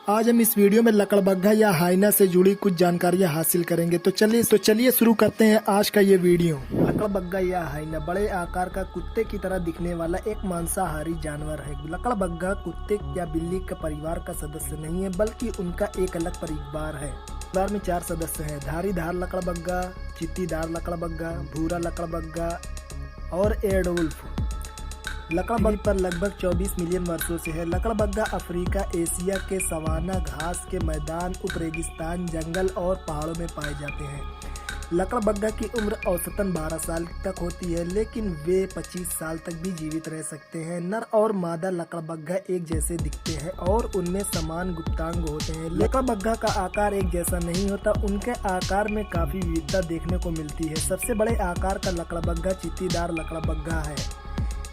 आज हम इस वीडियो में लकड़बग्घा या हाइना से जुड़ी कुछ जानकारियां हासिल करेंगे। तो चलिए शुरू करते हैं आज का ये वीडियो। लकड़बग्घा या हाइना बड़े आकार का कुत्ते की तरह दिखने वाला एक मांसाहारी जानवर है। लकड़बग्घा कुत्ते या बिल्ली का परिवार का सदस्य नहीं है, बल्कि उनका एक अलग परिवार है। परिवार में 4 सदस्य हैं: धारीदार लकड़बग्घा, चित्तीदार लकड़बग्घा, भूरा लकड़बग्घा और एडवुल्फ। लकड़बग्घा पर लगभग 24 मिलियन वर्षों से है। लकड़बग्घा अफ्रीका, एशिया के सवाना, घास के मैदान, उपरेगिस्तान, जंगल और पहाड़ों में पाए जाते हैं। लकड़बग्घा की उम्र औसतन 12 साल तक होती है, लेकिन वे 25 साल तक भी जीवित रह सकते हैं। नर और मादा लकड़बग्घा एक जैसे दिखते हैं और उनमें समान गुप्तांग होते हैं। लकड़बग्घा का आकार एक जैसा नहीं होता, उनके आकार में काफी विविधता देखने को मिलती है। सबसे बड़े आकार का लकड़बग्घा चित्तीदार लकड़बग्घा है,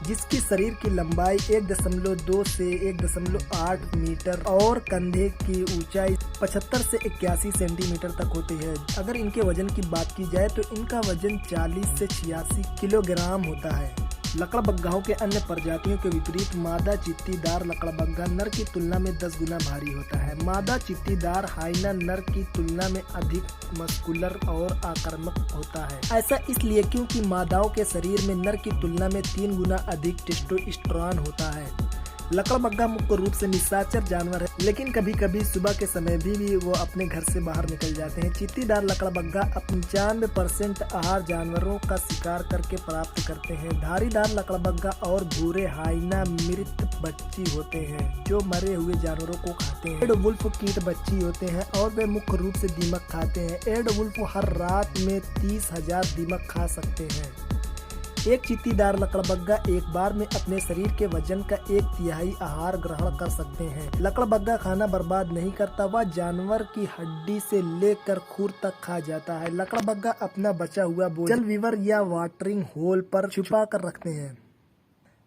जिसकी शरीर की लंबाई 1.2 से 1.8 मीटर और कंधे की ऊंचाई 75 से 81 सेंटीमीटर तक होती है। अगर इनके वजन की बात की जाए तो इनका वजन 40 से 86 किलोग्राम होता है। लकड़बग्घाओं के अन्य प्रजातियों के विपरीत मादा चित्तीदार लकड़बग्घा नर की तुलना में 10 गुना भारी होता है। मादा चित्तीदार हाइना नर की तुलना में अधिक मस्कुलर और आक्रामक होता है। ऐसा इसलिए क्योंकि मादाओं के शरीर में नर की तुलना में 3 गुना अधिक टेस्टोस्टेरोन होता है। लकड़बग्घा मुख्य रूप से निशाचर जानवर है, लेकिन कभी कभी सुबह के समय भी वो अपने घर से बाहर निकल जाते हैं। चित्तीदार लकड़बग्घा 95% आहार जानवरों का शिकार करके प्राप्त करते हैं। धारीदार लकड़बग्घा और भूरे हाइना मृत बच्ची होते हैं, जो मरे हुए जानवरों को खाते हैं। एडवुल्फ कीट बच्ची होते हैं और वे मुख्य रूप से दीमक खाते हैं। एडवुल्फ हर रात में 30,000 दीमक खा सकते हैं। एक चित्तीदार लकड़बग्घा एक बार में अपने शरीर के वजन का 1/3 आहार ग्रहण कर सकते हैं। लकड़बग्घा खाना बर्बाद नहीं करता, वह जानवर की हड्डी से लेकर खूर तक खा जाता है। लकड़बग्घा अपना बचा हुआ भोजन वीवर या वाटरिंग होल पर छुपा कर रखते हैं।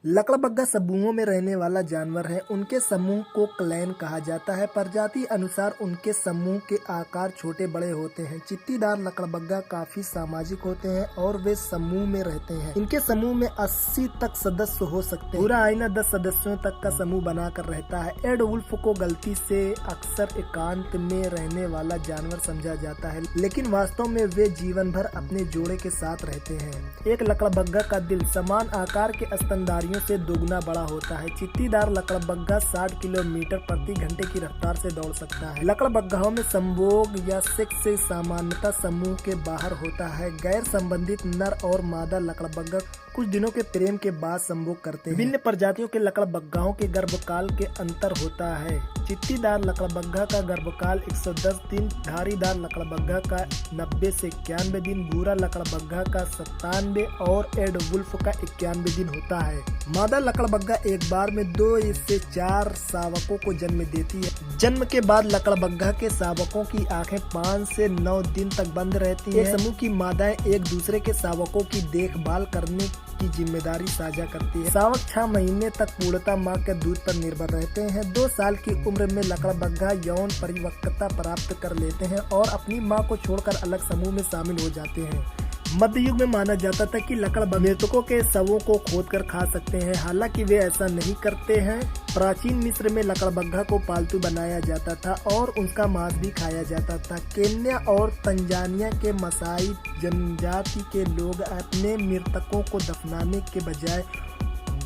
लकड़बग्घा समूहों में रहने वाला जानवर है। उनके समूह को क्लैन कहा जाता है। प्रजाति अनुसार उनके समूह के आकार छोटे बड़े होते हैं। चित्तीदार लकड़बग्घा काफी सामाजिक होते हैं और वे समूह में रहते हैं। इनके समूह में 80 तक सदस्य हो सकते हैं। भूरा हाइना 10 सदस्यों तक का समूह बनाकर रहता है। एडवुल्फ को गलती से अक्सर एकांत में रहने वाला जानवर समझा जाता है, लेकिन वास्तव में वे जीवन भर अपने जोड़े के साथ रहते हैं। एक लकड़बग्घा का दिल समान आकार के स्तनधारियों से 2 गुना बड़ा होता है। चित्तीदार लकड़बग्घा 60 किलोमीटर प्रति घंटे की रफ्तार से दौड़ सकता है। लकड़बग्घाओं में संभोग या सेक्स से सामान्यतः समूह के बाहर होता है। गैर संबंधित नर और मादा लकड़बग्घा कुछ दिनों के प्रेम के बाद संभोग करते हैं। विभिन्न प्रजातियों के लकड़बग्घाओं के गर्भकाल के अंतर होता है। चित्तीदार लकड़बग्घा का गर्भकाल 110 दिन, धारीदार लकड़बग्घा का 90 से 91 दिन, भूरा लकड़बग्घा का 97 और एडवुल्फ का 91 दिन होता है। मादा लकड़बग्घा एक बार में 2 से 4 शावकों को जन्म देती है। जन्म के बाद लकड़बग्घा के शावकों की आंखें 5 से 9 दिन तक बंद रहती हैं। समूह की मादाएं एक दूसरे के शावकों की देखभाल करने की जिम्मेदारी साझा करती है। शावक 6 महीने तक पूर्णतः मां के दूध पर निर्भर रहते हैं। 2 साल की उम्र में लकड़बग्घा यौन परिपक्वता प्राप्त कर लेते हैं और अपनी मां को छोड़कर अलग समूह में शामिल हो जाते हैं। मध्य युग में माना जाता था कि लकड़बग्घा मृतकों के शवों को खोदकर खा सकते हैं, हालांकि वे ऐसा नहीं करते हैं। प्राचीन मिस्र में लकड़बग्घा को पालतू बनाया जाता था और उसका मांस भी खाया जाता था। केन्या और तंजानिया के मसाई जनजाति के लोग अपने मृतकों को दफनाने के बजाय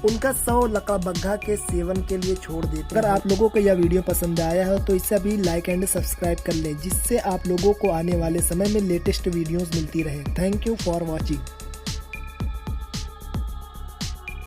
उनका शव लकड़बग्घा के सेवन के लिए छोड़ देते हैं। अगर आप लोगों को यह वीडियो पसंद आया हो तो इसे अभी लाइक एंड सब्सक्राइब कर लें, जिससे आप लोगों को आने वाले समय में लेटेस्ट वीडियोस मिलती रहे। Thank you for watching.